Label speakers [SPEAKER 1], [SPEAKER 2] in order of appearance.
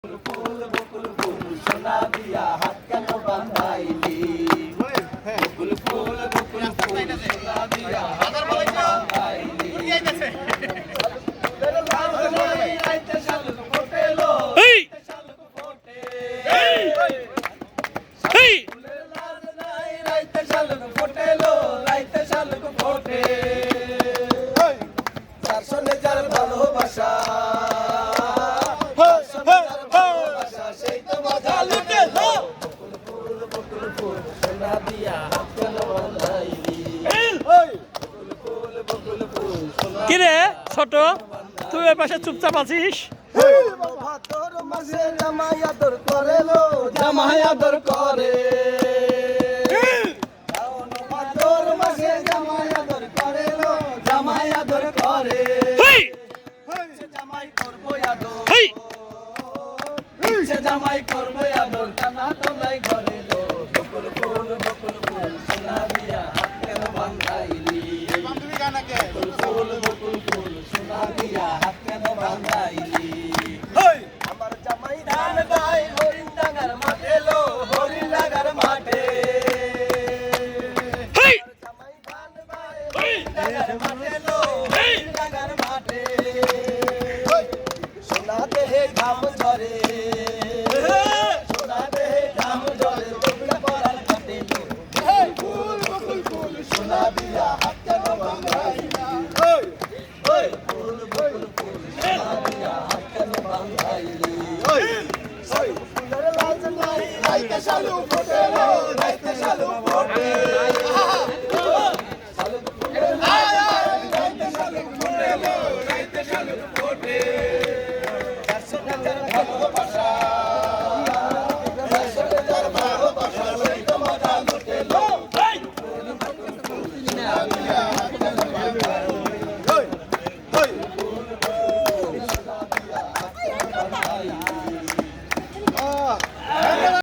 [SPEAKER 1] ফুল বকুল ফুল সোনা দিয়া হাত কেন বাঁধাইলি বকুল ফুল বকুল ফুল সোনা দিয়া হাত কেন বাঁধাইলি রাইতে শালুক ফোটেলো শালুক ফোটে ফুলের লাজ নাই রাইতে শালুক ফোটেলো রাইতে শালুক ফোটে যার সনে যার ভালোবাসা
[SPEAKER 2] কিরে ছোট তুই ওই পাশে চুপচাপ আছিস?
[SPEAKER 1] ভাদর মাসে জামাই আদর করে লো জামাই আদর করে ভাদর মাসে জামাই আদর করে লো জামাই আদর করে জামাই করবো আদর জামাই করবো আদর কানা তো নাই ঘরে লো বকুল ফুল সোনা দিয়া হাত কেন বাঁধাইলি বকুল ফুল সোনা দিয়া হাত কেন বাঁধাইলি আমার জামাই ধান গায় হরিণ ডাঙ্গার মাঠে লো হরিণ ডাঙ্গার মাঠে জামাই ধান গায় হরিণ ডাঙ্গার মাঠে লো হরিণ ডাঙ্গার মাঠে সোনা দেহে ঘাম ঝরে সোনা দেহে ঘাম ঝরে তোমরা পরার কাটে লো বকুল ফুল সোনা দিয়া হাত কেন বাঁধাইলি ফুল বকুল ফুল সোনা দিয়া হাত কেন বাঁধাইলি ফুলের লাজ নাই রাইতে শালুক ফোটে